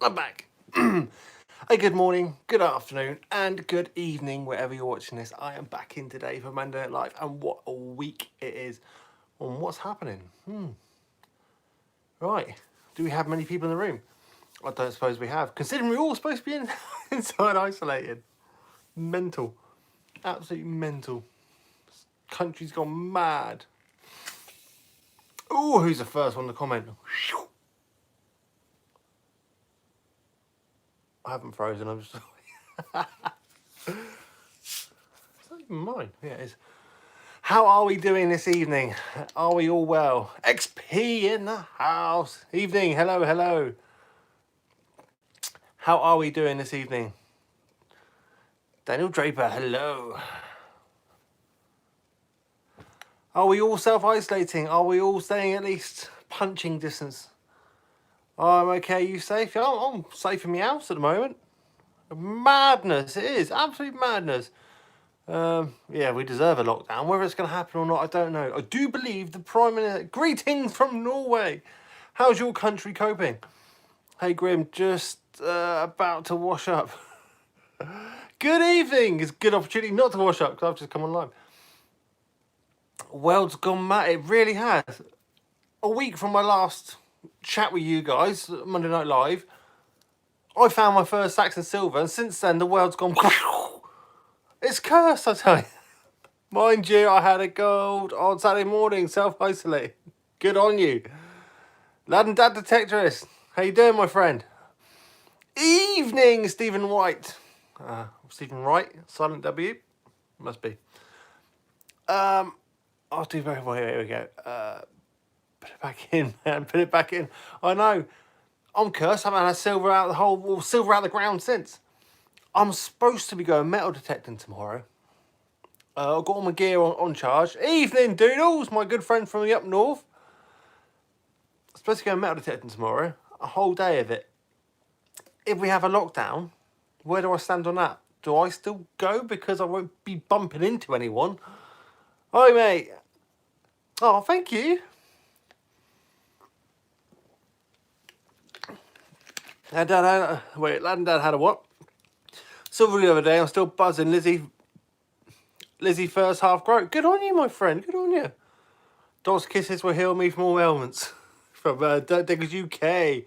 I'm back. Hey, good morning, good afternoon, and good evening, wherever you're watching this. I am back in today for Monday Night Live, and what a week it is. And what's happening? Right. Do we have many people in the room? I don't suppose we have, considering we're all supposed to be inside isolated. Mental. Absolutely mental. Country's gone mad. Oh, who's the first one to comment? I haven't frozen, I'm just... It's not even mine. Yeah, it is. How are we doing this evening? Are we all well? XP in the house. Evening. Hello, hello. How are we doing this evening? Daniel Draper, hello. Are we all self-isolating? Are we all staying at least punching distance? I'm okay, you safe? I'm safe in my house at the moment. Madness, it is. Absolute madness. Yeah, we deserve a lockdown. Whether it's going to happen or not, I don't know. I do believe the Prime Minister... Greetings from Norway. How's your country coping? Hey, Grim, just about to wash up. Good evening. It's a good opportunity not to wash up because I've just come online. World's gone mad. It really has. A week from my last chat with you guys, Monday Night Live, I found my first Saxon Silver, and since then the world's gone... It's cursed, I tell you. Mind you, I had a gold on Saturday morning, self-isolate. Good on you. Lad and Dad Detectorist. How you doing, my friend? Evening, Stephen White. Stephen Wright, silent W. Must be. I'll do very well. Here we go. Put it back in, man. Put it back in. I know. I'm cursed. I haven't had silver out the ground since. I'm supposed to be going metal detecting tomorrow. I've got all my gear on charge. Evening, Doodles, my good friend from the up north. I'm supposed to go metal detecting tomorrow. A whole day of it. If we have a lockdown, where do I stand on that? Do I still go because I won't be bumping into anyone? Hi, mate. Oh, thank you. Lad and Dad had a what? Silver the other day. I'm still buzzing. Lizzie first half grow. Good on you, my friend. Good on you. Dog's kisses will heal me from all ailments. From Dirt Diggers UK.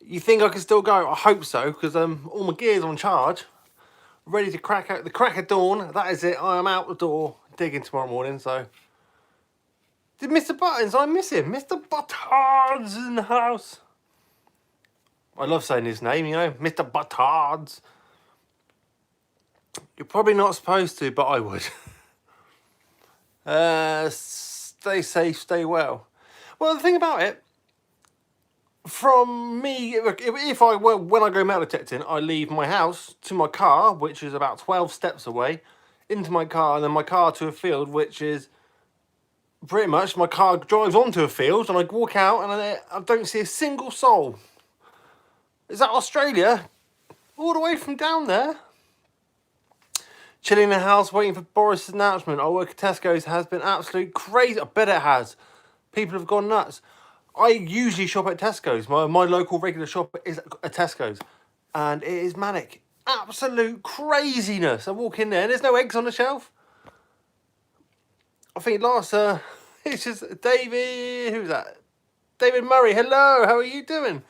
You think I can still go? I hope so, because all my gear's on charge. Ready to crack out the crack of dawn. That is it. I am out the door digging tomorrow morning, so... Did Mr. Buttons? I miss him. Mr. Buttons in the house. I love saying his name, you know. Mr. Buttons. You're probably not supposed to, but I would. Stay safe, stay well. Well, the thing about it, from me, when I go metal detecting, I leave my house to my car, which is about 12 steps away, into my car, and then my car to a field, which is pretty much my car drives onto a field, and I walk out, and I don't see a single soul. Is that Australia? All the way from down there. Chilling in the house, waiting for Boris' announcement. I work at Tesco's has been absolute crazy. I bet it has. People have gone nuts. I usually shop at Tesco's. My local regular shop is a Tesco's. And it is manic. Absolute craziness. I walk in there and there's no eggs on the shelf. I think last, it's just David, who's that? David Murray, hello, how are you doing?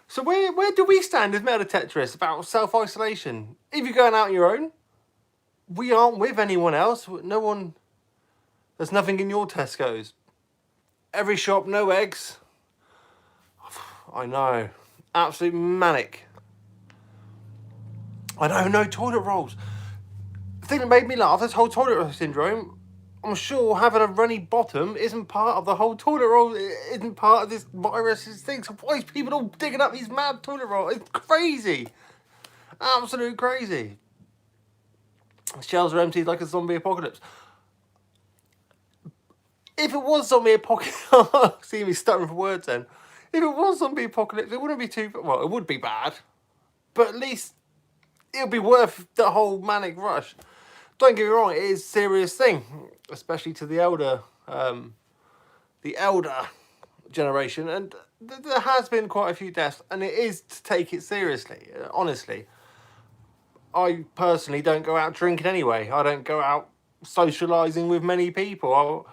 So where do we stand as metal detectorists about self-isolation? If you're going out on your own, we aren't with anyone else. No one, there's nothing in your Tesco's. Every shop, no eggs. I know, absolute manic. I know, no toilet rolls. The thing that made me laugh, this whole toilet roll syndrome, I'm sure having a runny bottom isn't part of the whole toilet roll, isn't part of this virus thing. So why is people all digging up these mad toilet rolls? It's crazy. Absolute crazy. Shelves are emptied like a zombie apocalypse. If it was zombie apocalypse, see me stuttering for words then. If it was zombie apocalypse, it wouldn't be too, well, it would be bad. But at least it would be worth the whole manic rush. Don't get me wrong, it is a serious thing, especially to the elder the elder generation, and there has been quite a few deaths, and it is to take it seriously. Honestly, I personally don't go out drinking anyway. I don't go out socialising with many people.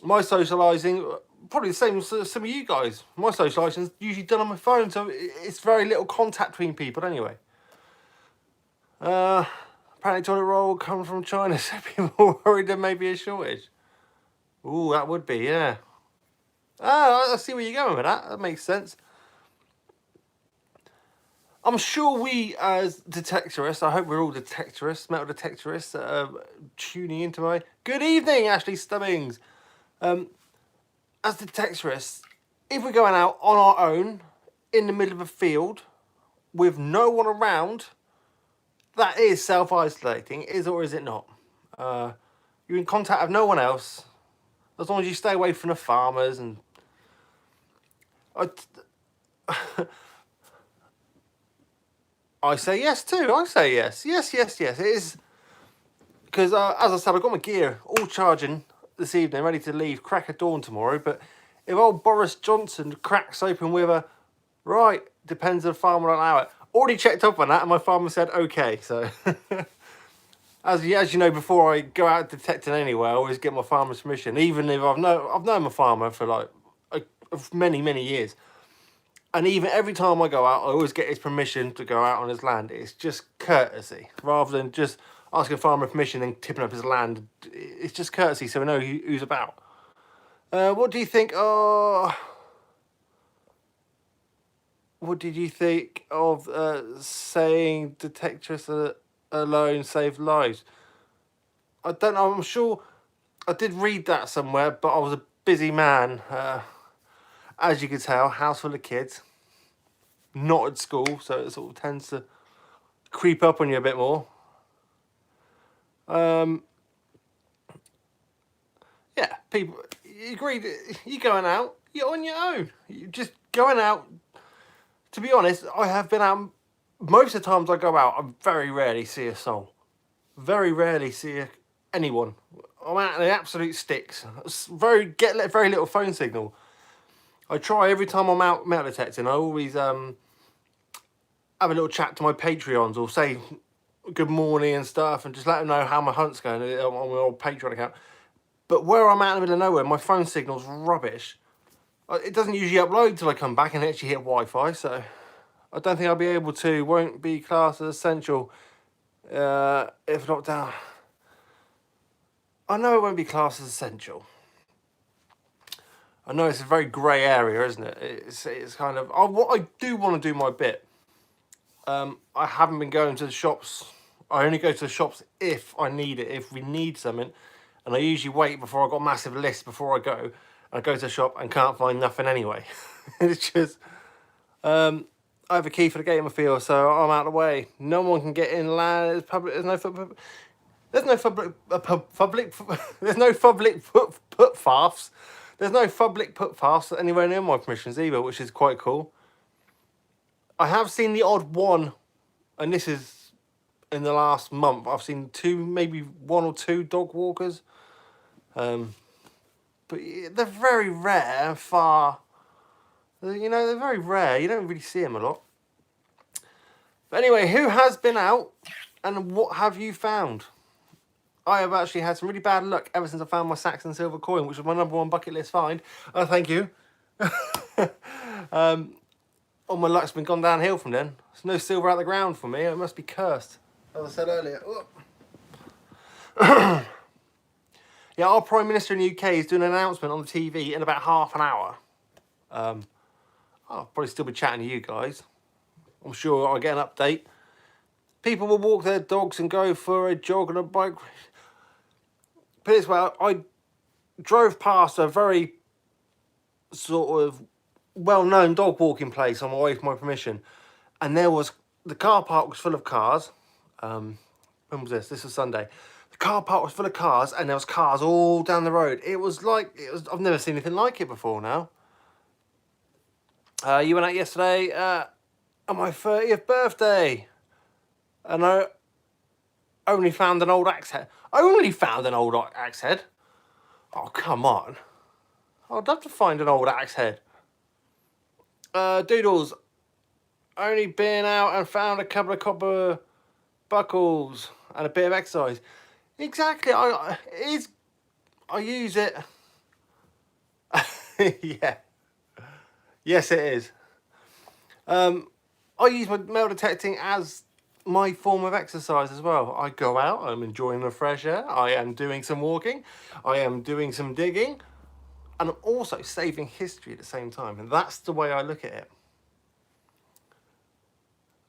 My socialising, probably the same as some of you guys. My socialising is usually done on my phone, so it's very little contact between people anyway. Apparently toilet roll comes from China, so people are worried there may be a shortage. Ooh, that would be, yeah. I see where you're going with that. That makes sense. I'm sure we, as detectorists, I hope we're all detectorists, metal detectorists, tuning into my... Good evening, Ashley Stubbings. As detectorists, if we're going out on our own, in the middle of a field, with no one around, that is self-isolating, is or is it not? You're in contact with no one else, as long as you stay away from the farmers and... I say yes too. I say yes. Yes. It is because, as I said, I've got my gear all charging this evening, ready to leave crack of dawn tomorrow. But if old Boris Johnson cracks open with a right, depends on the farmer will allow it. Already checked up on that, and my farmer said okay. So, as you know, before I go out detecting anywhere, I always get my farmer's permission, even if I've known my farmer for like many years. And even every time I go out, I always get his permission to go out on his land. It's just courtesy, rather than just asking farmer permission and tipping up his land. It's just courtesy, so we know who's about. What do you think? What did you think of saying detectorists alone save lives? I don't know. I'm sure I did read that somewhere, but I was a busy man. As you can tell, house full of kids. Not at school, so it sort of tends to creep up on you a bit more. Yeah, people, you agree that you're going out, you're on your own. You're just going out. To be honest, I have been out, most of the times I go out, I very rarely see a soul. Very rarely see anyone. I'm out in the absolute sticks. Get very little phone signal. I try every time I'm out metal detecting, I always have a little chat to my Patreons or say good morning and stuff and just let them know how my hunt's going on my old Patreon account. But where I'm out in the middle of nowhere, my phone signal's rubbish. It doesn't usually upload till I come back and actually hit Wi-Fi, so I don't think I'll be able to. Won't be classed as essential if not down. I know it won't be classed as essential. I know it's a very grey area, isn't it? It's kind of... what I do want to do my bit. I haven't been going to the shops. I only go to the shops if I need it, if we need something. And I usually wait before I've got a massive list before I go. I go to the shop and can't find nothing anyway. It's just... I have a key for the gate in my field, so I'm out of the way. No one can get in land. There's no public... There's no public put faffs. There's no public put faffs anywhere near my permissions either, which is quite cool. I have seen the odd one, and this is in the last month. I've seen maybe one or two dog walkers. But they're very rare and far. You know, they're very rare. You don't really see them a lot. But anyway, who has been out and what have you found? I have actually had some really bad luck ever since I found my Saxon silver coin, which was my #1 bucket list find. Oh, thank you. All my luck's been gone downhill from then. There's no silver out the ground for me. It must be cursed, as I said earlier. Yeah, our Prime Minister in the UK is doing an announcement on the TV in about half an hour. I'll probably still be chatting to you guys. I'm sure I'll get an update. People will walk their dogs and go for a jog and a bike. But as well, I drove past a very sort of well-known dog walking place on my way for my permission, and the car park was full of cars. When was this? This was Sunday. The car park was full of cars, and there was cars all down the road. I've never seen anything like it before now. You went out yesterday on my 30th birthday, and I only found an old axe head. Oh, come on. I'd love to find an old axe head. Doodles, only been out and found a couple of copper buckles and a bit of exercise. Exactly, I use it. Yeah. Yes, it is. I use my metal detecting as my form of exercise as well. I go out, I'm enjoying the fresh air, I am doing some walking, I am doing some digging, and I'm also saving history at the same time. And that's the way I look at it.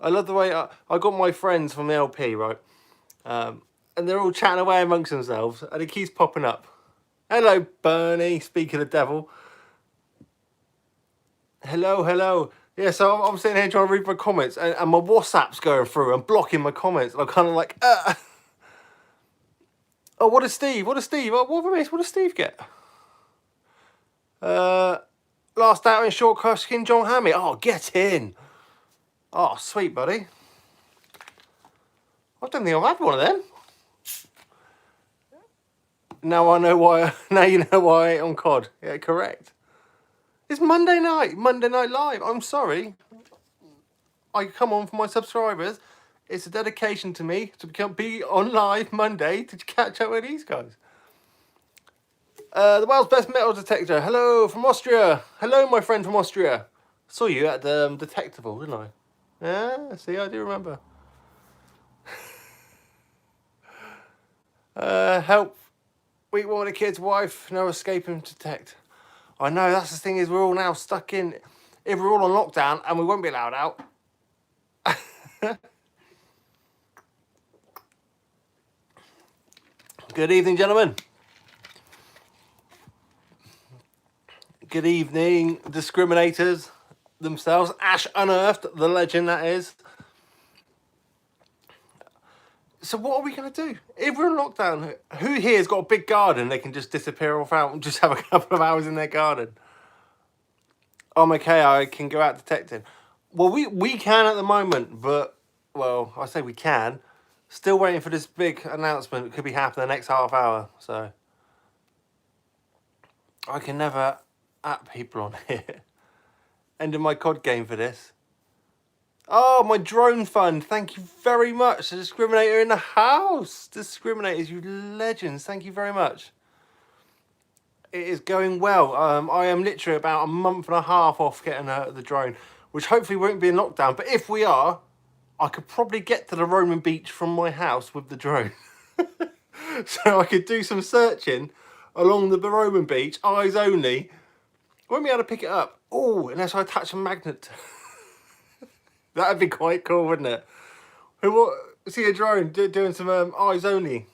I love the way I got my friends from the LP, right? And they're all chatting away amongst themselves, and it keeps popping up. Hello, Bernie, speaking of the devil. Hello, hello. Yeah, so I'm sitting here trying to read my comments, and my WhatsApp's going through and blocking my comments. And I'm kind of like, Oh, what is Steve? What is Steve? Oh, what have I missed? What does Steve get? Last out in short question, John Hammy. Oh, get in. Oh, sweet, buddy. I don't think I've had one of them. Now I know why. Now you know why I ate on COD. Yeah, correct. It's Monday Night Live. I'm sorry. I come on for my subscribers. It's a dedication to me to be on live Monday to catch up with these guys. The world's best metal detector. Hello from Austria. Hello, my friend from Austria. Saw you at the Detectable, didn't I? Yeah, see, I do remember. Help. We want a kid's wife. No escaping detect. I know, that's the thing is we're all now stuck in. If we're all on lockdown and we won't be allowed out. Good evening, gentlemen. Good evening, discriminators themselves. Ash Unearthed, the legend that is. So what are we going to do? If we're in lockdown, who here has got a big garden they can just disappear off out and just have a couple of hours in their garden? I'm okay, I can go out detecting. Well, we can at the moment, but, well, I say we can. Still waiting for this big announcement. It could be happening the next half hour, so. I can never at people on here. Ending my COD game for this. Oh, my drone fund. Thank you very much. The Discriminator in the house. Discriminators, you legends. Thank you very much. It is going well. I am literally about a month and a half off getting the drone, which hopefully won't be in lockdown. But if we are, I could probably get to the Roman beach from my house with the drone. So I could do some searching along the Roman beach, eyes only. Won't be able to pick it up. Oh, unless I attach a magnet. That'd be quite cool, wouldn't it? See a drone doing some eyes only.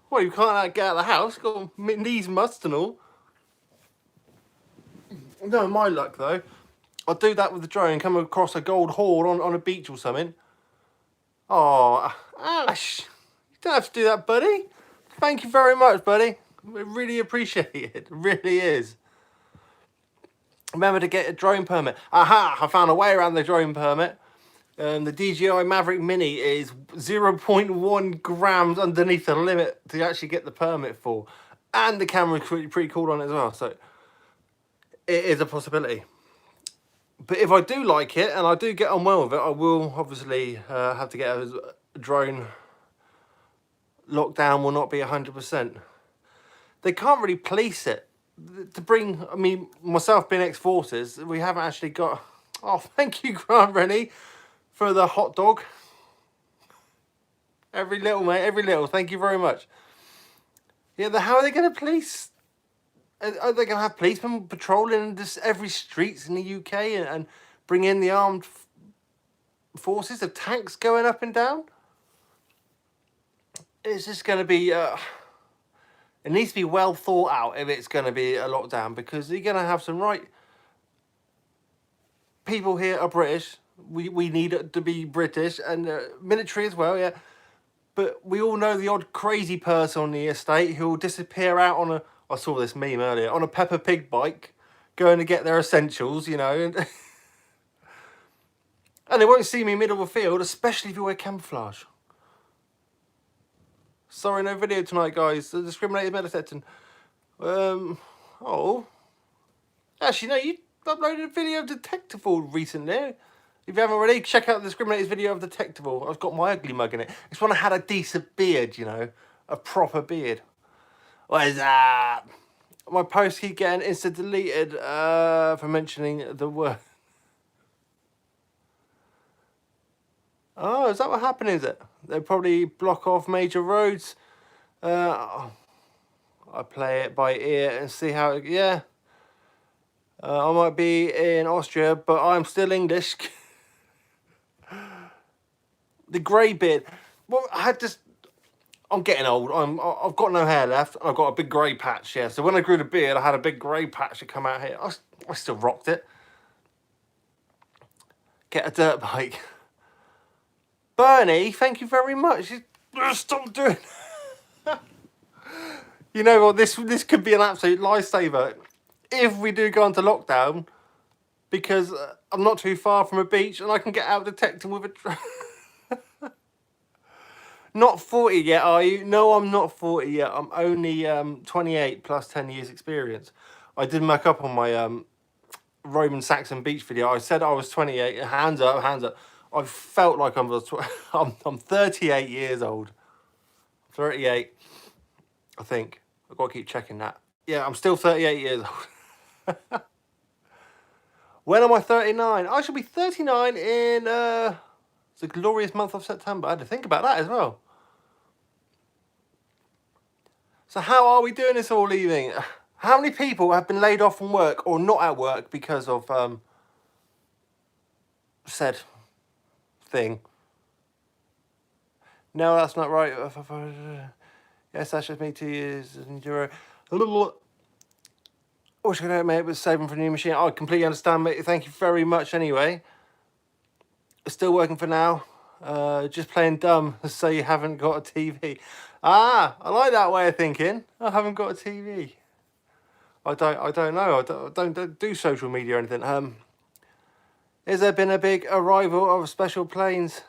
Well, you can't get out of the house. Got knees must and all. No, my luck though. I'll do that with the drone. Come across a gold hoard on a beach or something. Oh, Ash, you don't have to do that, buddy. Thank you very much, buddy. I really appreciate it. It really is. Remember to get a drone permit. Aha! I found a way around the drone permit. The DJI Maverick Mini is 0.1 grams underneath the limit to actually get the permit for. And the camera's pretty cool on it as well. So it is a possibility. But if I do like it and I do get on well with it, I will obviously have to get a drone. Lockdown will not be 100%. They can't really police it. To bring, I mean, myself being ex-forces, we haven't actually got... Oh, thank you, Grant Rennie, for the hot dog. Every little, mate, every little. Thank you very much. Yeah, how are they going to police? Are they going to have policemen patrolling every streets in the UK and bring in the armed forces? The tanks going up and down? It's just going to be... It needs to be well thought out if it's going to be a lockdown, because you're going to have some right people here are British. We need it to be British, and military as well, yeah. But we all know the odd crazy person on the estate who will disappear out on a... I saw this meme earlier. On a Peppa Pig bike, going to get their essentials, you know. And they won't see me middle of a field, especially if you wear camouflage. Sorry, no video tonight, guys. The discriminated meditating. Oh. Actually, no, you uploaded a video of Detectival recently. If you haven't already, check out the Discriminators video of Detectival. I've got my ugly mug in it. It's when I had a decent beard, you know. A proper beard. What is that? My posts keep getting instant deleted for mentioning the word. Oh, is that what happened, is it? They probably block off major roads. I play it by ear and see how it, yeah. I might be in Austria, but I'm still English. The grey beard. Well, I had this. I'm getting old. I've got no hair left. I've got a big grey patch. Yeah. So when I grew the beard, I had a big grey patch that come out here. I still rocked it. Get a dirt bike. Bernie, thank you very much. Stop doing. You know what? This could be an absolute lifesaver if we do go into lockdown, because I'm not too far from a beach and I can get out detecting with a. Not 40 yet, are you? No, I'm not 40 yet. I'm only 28 plus 10 years experience. I did muck up on my Roman Saxon beach video. I said I was 28. Hands up, hands up. I felt like I'm 38 years old. 38, I think. I've got to keep checking that. Yeah, I'm still 38 years old. When am I 39? I should be 39 in the glorious month of September. I had to think about that as well. So how are we doing this all evening? How many people have been laid off from work or not at work because of said thing? No, that's not right. Yes, that's just me 2 years. Wish I could have, mate, it was saving for a new machine. I completely understand, mate. Thank you very much anyway. Still working for now. Just playing dumb, so you haven't got a TV. Ah, I like that way of thinking. I haven't got a TV. I don't know. I don't do social media or anything. Has there been a big arrival of special planes?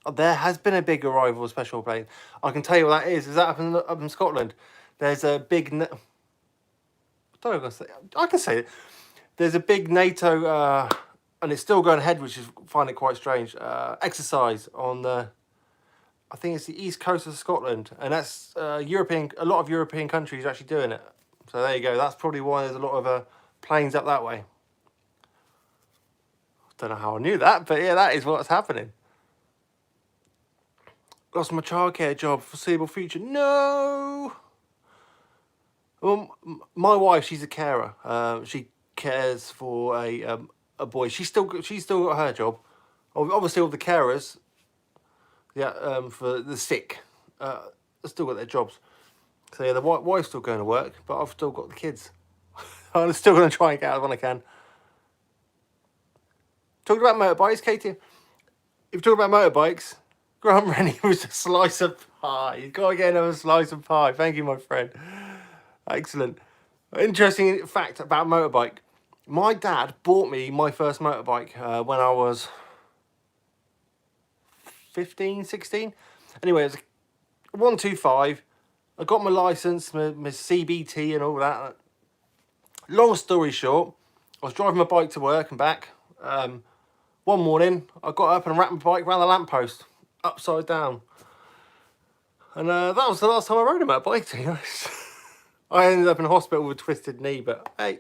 Oh, there has been a big arrival of special planes. I can tell you what that is. Is that up in Scotland? There's a big. I don't know if I can say. I can say it. There's a big NATO, and it's still going ahead, which is find it quite strange. Exercise on the. I think it's the east coast of Scotland, and that's European. A lot of European countries are actually doing it. So there you go. That's probably why there's a lot of planes up that way. Don't know how I knew that, but yeah, that is what's happening. Lost my childcare job, foreseeable future. No. Well, my wife, she's a carer. She cares for a boy. She's still got her job. Obviously, all the carers, yeah, for the sick, still got their jobs. So yeah, the wife's still going to work, but I've still got the kids. I'm still going to try and get out when I can. Talking about motorbikes, Katie. If you're talking about motorbikes, Grant Rennie was a slice of pie. You've got to get another slice of pie. Thank you, my friend. Excellent. Interesting fact about motorbike. My dad bought me my first motorbike when I was 15, 16. Anyway, it was a 125. I got my license, my CBT and all that. Long story short, I was driving my bike to work and back. One morning, I got up and wrapped my bike around the lamppost, upside down. And that was the last time I rode a motorbike, to be honest. I ended up in hospital with a twisted knee, but hey.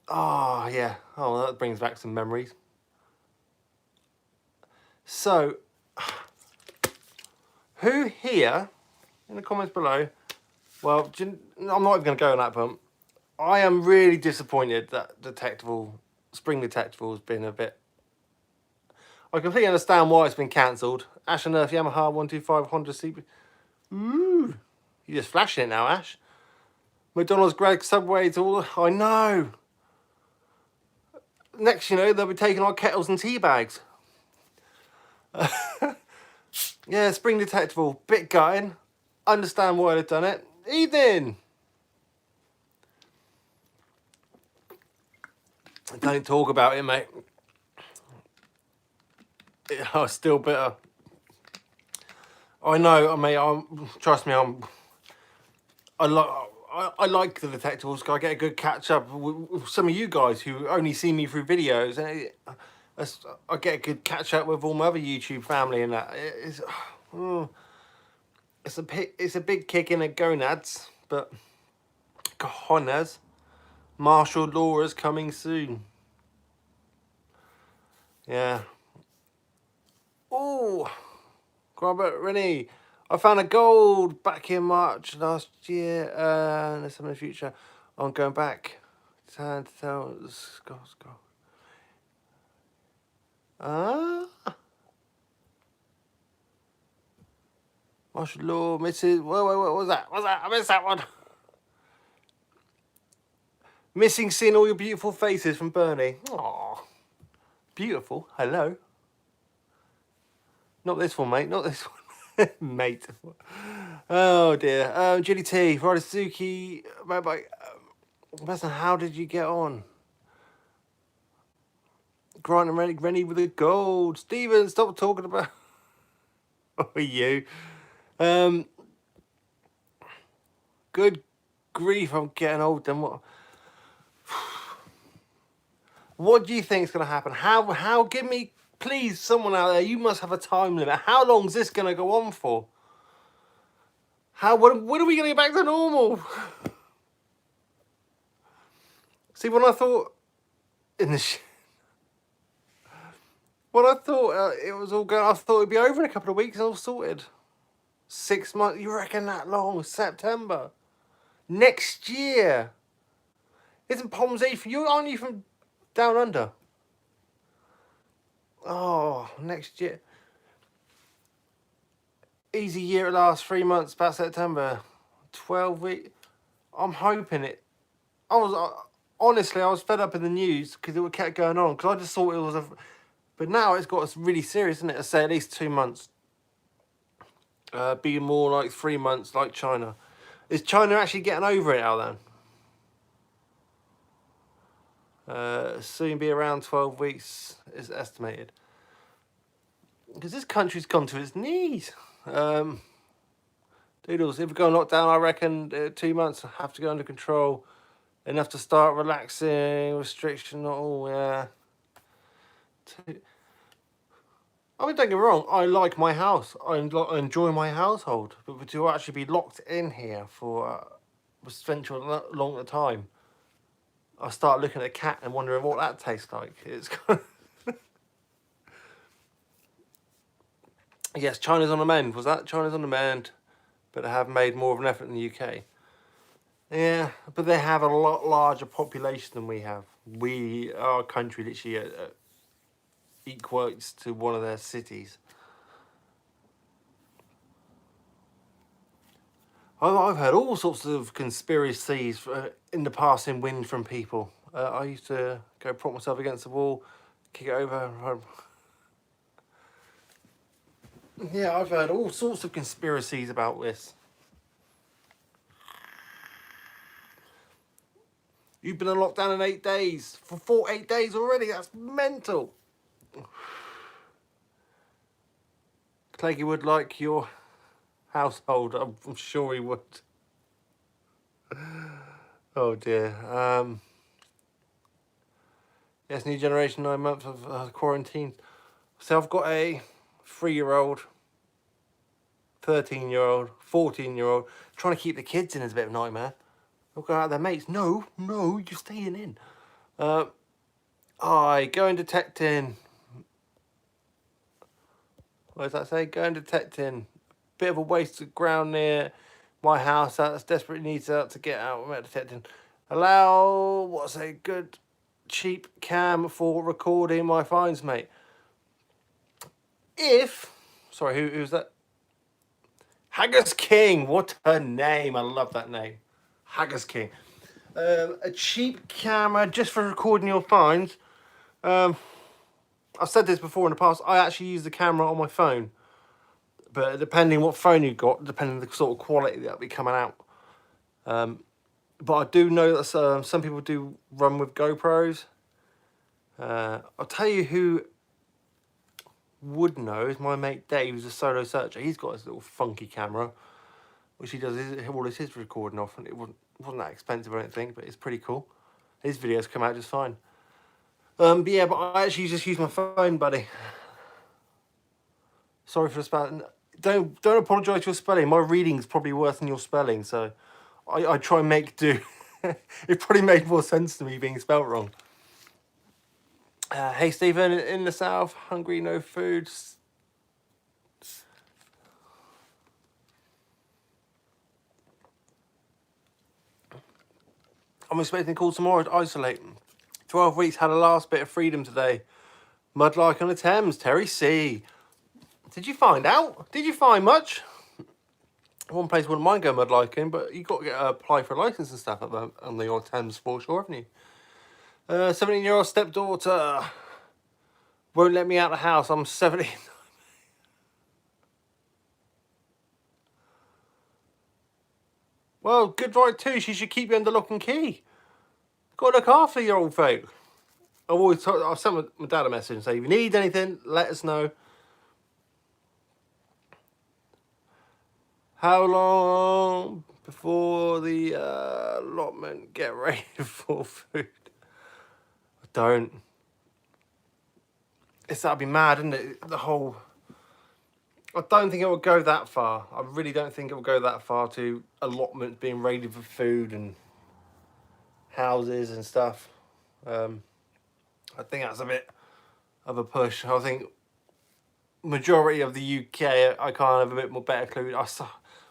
Oh, yeah. Oh, that brings back some memories. So, who here, in the comments below, well, I'm not even going to go on that bump. I am really disappointed that Spring Detectival has been a bit... I completely understand why it's been cancelled. Ash and Earth, Yamaha 125, Honda CB... Ooh, you're just flashing it now, Ash. McDonald's, Greg, Subway's, all... I know. Next, you know, they'll be taking our kettles and tea bags. Yeah, Spring Detectival, bit gutting. Understand why they've done it. Evening. Don't talk about it, mate. I'm still bitter. I know, mate. Trust me. I like the Detectives. I get a good catch up with some of you guys who only see me through videos, and I get a good catch up with all my other YouTube family, and that it's it's a big kick in the gonads, but cojones, martial law is coming soon. Yeah. Oh, Robert Rennie. I found a gold back in March last year. And there's some in the future. I'm going back. Time to tell. Go. Ah. Martial law, Mrs. What was that? What's that? I missed that one. Missing seeing all your beautiful faces from Bernie. Aww. Beautiful. Hello. Not this one, mate. Not this one. Mate. Oh dear. Judy T. Friday Suzuki. Bye. Preston, how did you get on? Grant and Rennie with the gold. Steven, stop talking about. Oh, you. Good grief, I'm getting old. Then what? What do you think is going to happen? How? Give me, please, someone out there. You must have a time limit. How long is this going to go on for? When are we going to get back to normal? See, when I thought in the when I thought it was all going, I thought it'd be over in a couple of weeks and all sorted. 6 months? You reckon that long? September next year? Isn't Palms Eve? Aren't you from down under? Oh, next year. Easy year at last. 3 months, about September. 12 weeks. I'm hoping it. Honestly, I was fed up in the news because it kept going on. Because I just thought it was a. But now it's got really serious, isn't it? I say at least 2 months. Be more like 3 months, like China. Is China actually getting over it now then? Soon be around 12 weeks is estimated. Because this country's gone to its knees. Doodles, if we go on lockdown, I reckon 2 months have to go under control. Enough to start relaxing, restriction, not all, yeah. I mean, don't get me wrong, I like my house. I enjoy my household. But to actually be locked in here for a substantial long time, I start looking at a cat and wondering what that tastes like. It's Yes, China's on the mend. Was that China's on the mend? But they have made more of an effort in the UK. Yeah, but they have a lot larger population than we have. Our country literally equates to one of their cities. I've heard all sorts of conspiracies in the passing wind from people. I used to go prop myself against the wall, kick it over. Yeah, I've heard all sorts of conspiracies about this. You've been in lockdown in 8 days. For 8 days already. That's mental. Cleggy would like your household. I'm sure he would. Oh dear. Yes, new generation, 9 months of quarantine. So I've got a 3-year-old, 13-year-old, 14-year-old. Trying to keep the kids in is a bit of a nightmare. They'll go out with their mates. No, you're staying in. Going detecting. What does that say? Going detecting. Bit of a waste of ground near my house that's desperately needs to get out. I'm detecting. Allow what's a good cheap cam for recording my finds, mate. Who's that? Haggis King. What a name! I love that name. Haggis King. A cheap camera just for recording your finds. I've said this before in the past. I actually use the camera on my phone, but depending what phone you got, depending on the sort of quality that'll be coming out. But I do know that some people do run with GoPros. I'll tell you who would know is my mate Dave, who's a solo searcher. He's got his little funky camera. which he does all his recording off, and it wasn't that expensive or anything, but it's pretty cool. His videos come out just fine. But yeah, but I actually just use my phone, buddy. Sorry for the spelling. Don't apologise for your spelling. My reading's probably worse than your spelling, so I try and make do. It probably made more sense to me being spelt wrong. Hey Stephen, in the south, hungry, no food. I'm expecting a call tomorrow to isolate. 12 weeks, had a last bit of freedom today. Mudlark on the Thames, Terry C. Did you find out? Did you find much? One place wouldn't mind going mudlarking, but you got to apply for a license and stuff on the old Thames foreshore, haven't you? 17-year-old stepdaughter won't let me out of the house. I'm 17. Well, good right too. She should keep you under lock and key. Got to look after your old folk. I've sent my dad a message and say, if you need anything, let us know. How long before the allotment get ready for food? I don't. That'd be mad, isn't it? The whole... I don't think it will go that far. I really don't think it will go that far to allotments being raided for food and houses and stuff. I think that's a bit of a push. I think majority of the UK, I can't have a bit more better clue.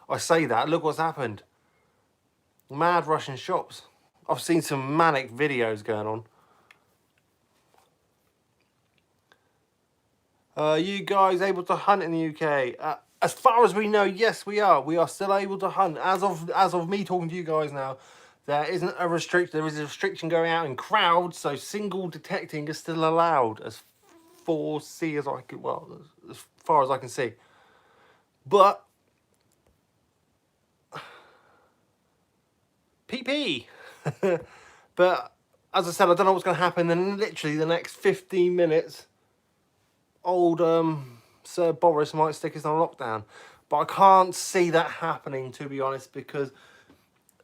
I say that, look what's happened. Mad Russian shops. I've seen some manic videos going on. You guys able to hunt in the UK? As far as we know, yes, we are. We are still able to hunt. As of me talking to you guys now, there isn't a restriction. There is a restriction going out in crowds, so single detecting is still allowed as far as far as I can see. But PP. But as I said, I don't know what's going to happen in literally the next 15 minutes. Old Sir Boris might stick us on lockdown, but I can't see that happening, to be honest, because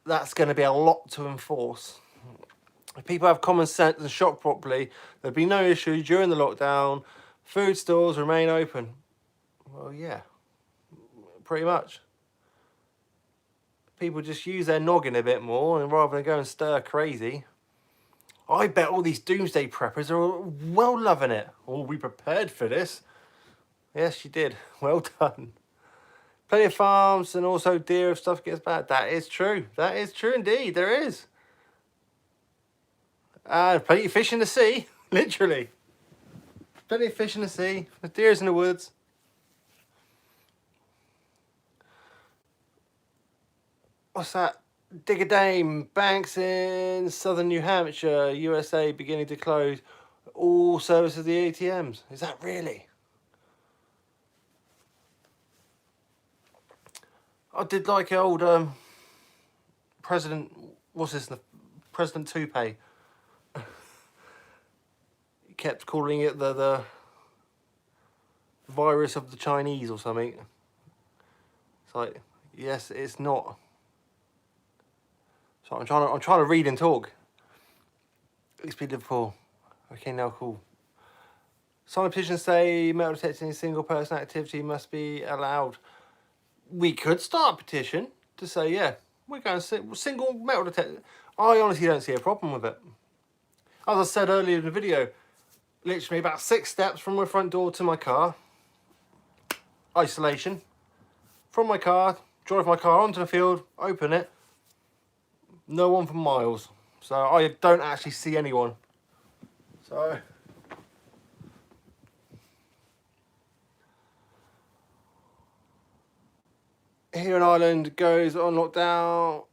that's going to be a lot to enforce. If people have common sense and shop properly, there'd be no issue during the lockdown. Food stores remain open. Well, yeah, pretty much. People just use their noggin a bit more, and rather than go and stir crazy. I bet all these doomsday preppers are well loving it. Oh, we prepared for this. Yes, you did. Well done. Plenty of farms and also deer if stuff gets bad. That is true. That is true indeed. There is. Plenty of fish in the sea. Literally. Plenty of fish in the sea. Deer's in the woods. What's that? Digger Dame, banks in southern New Hampshire, USA beginning to close all services of the ATMs. Is that really? I did like old President, what's this, President Toupee. He kept calling it the virus of the Chinese or something. It's like, yes, it's not. So I'm trying to read and talk. XP Liverpool. Okay, now cool. Some petitions say metal detecting single person activity must be allowed. We could start a petition to say, yeah, we're going to single metal detector. I honestly don't see a problem with it. As I said earlier in the video, literally about 6 steps from my front door to my car. Isolation. From my car, drive my car onto the field, open it. No one for miles. So I don't actually see anyone. So here in Ireland goes on lockdown.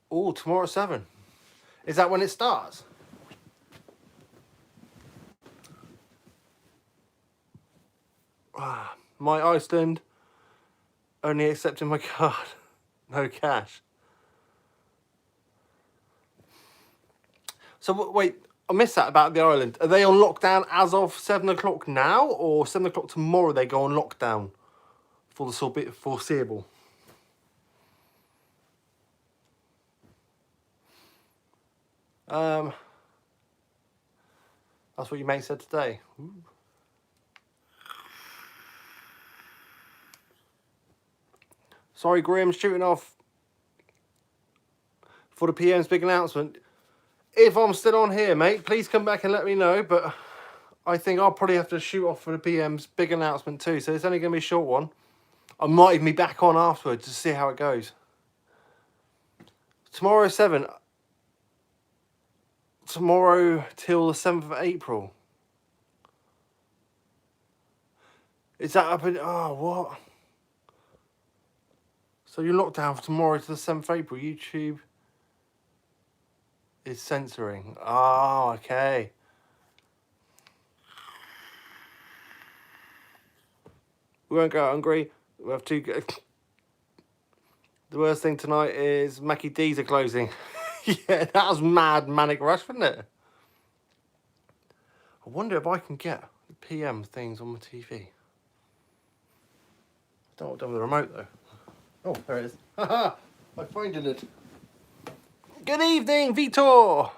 Oh, tomorrow at 7. Is that when it starts? My Iceland only accepting my card. No cash. So wait, I missed that about the island. Are they on lockdown as of 7 o'clock now, or 7 o'clock tomorrow they go on lockdown for the foreseeable? That's what your mate said today. Ooh. Sorry, Grim, shooting off for the PM's big announcement. If I'm still on here, mate, please come back and let me know. But I think I'll probably have to shoot off for the PM's big announcement too. So it's only going to be a short one. I might even be back on afterwards to see how it goes. Tomorrow 7. Tomorrow till the 7th of April. Is that up in... Oh, what? So you're locked down for tomorrow to the 7th of April. YouTube is censoring. Oh, okay. We won't go hungry. We have to go. The worst thing tonight is Mackie D's are closing. Yeah, that was mad manic rush, wasn't it? I wonder if I can get the PM things on my TV. I don't know what I've done with the remote though. Oh, there it is. Haha! I found it. Good evening, Vitor!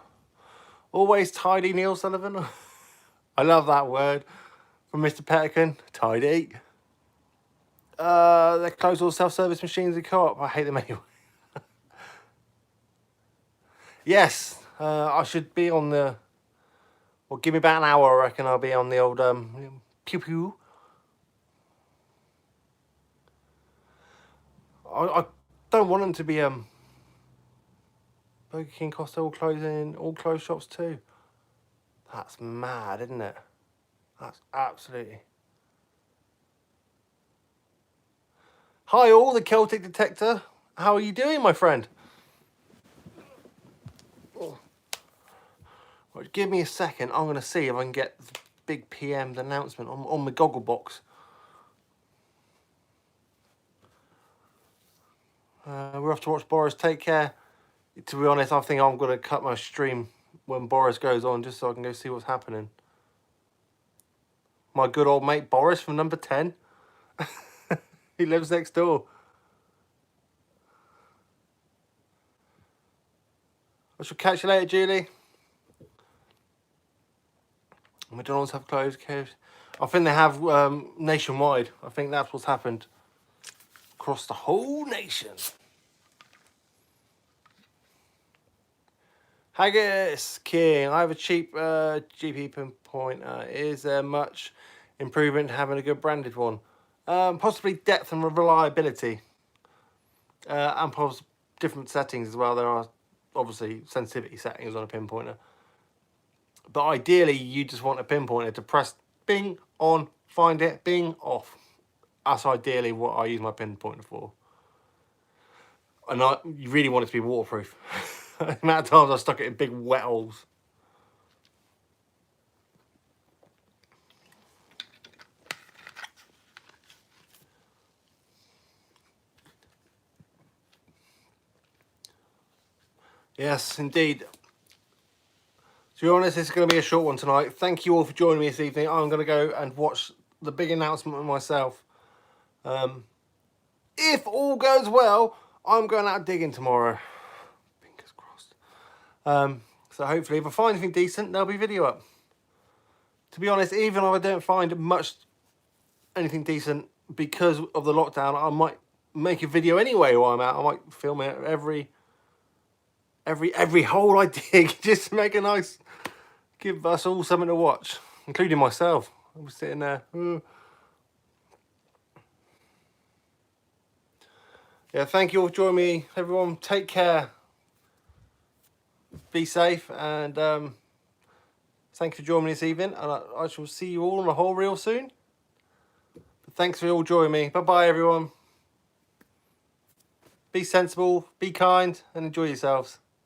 Always tidy, Neil Sullivan. I love that word from Mr. Pettican. Tidy. They close all self-service machines in Co-op. I hate them anyway. Yes, I should be on the... Well, give me about an hour, I reckon I'll be on the old pew pew. I don't want them to be Burger King, Costa all closing, all closed shops too. That's mad, isn't it? That's absolutely... Hi all, the Celtic Detector. How are you doing, my friend? Oh. Right, give me a second. I'm going to see if I can get the big PM announcement on my goggle box. We're off to watch Boris. Take care. To be honest, I think I'm going to cut my stream when Boris goes on just so I can go see what's happening. My good old mate Boris from number 10. He lives next door. I shall catch you later, Julie. McDonald's have closed. I think they have nationwide. I think that's what's happened across the whole nation. Haggis King, I have a cheap GP pinpoint. Is there much improvement in having a good branded one? Possibly depth and reliability, and possibly different settings as well. There are obviously sensitivity settings on a pinpointer, but ideally you just want a pinpointer to press bing on, find it, bing off. That's ideally what I use my pinpointer for, and you really want it to be waterproof. The amount of times I stuck it in big wet holes. Yes, indeed. To be honest, this is going to be a short one tonight. Thank you all for joining me this evening. I'm going to go and watch the big announcement myself. If all goes well, I'm going out digging tomorrow. Fingers crossed. So hopefully, if I find anything decent, there'll be video up. To be honest, even if I don't find anything decent because of the lockdown, I might make a video anyway while I'm out. I might film it every hole I dig, just to make a nice, give us all something to watch, including myself. I'm sitting there. Yeah, thank you all for joining me, everyone. Take care. Be safe, and thank you for joining me this evening. And I shall see you all on the whole reel soon. But thanks for all joining me. Bye bye, everyone. Be sensible, be kind, and enjoy yourselves.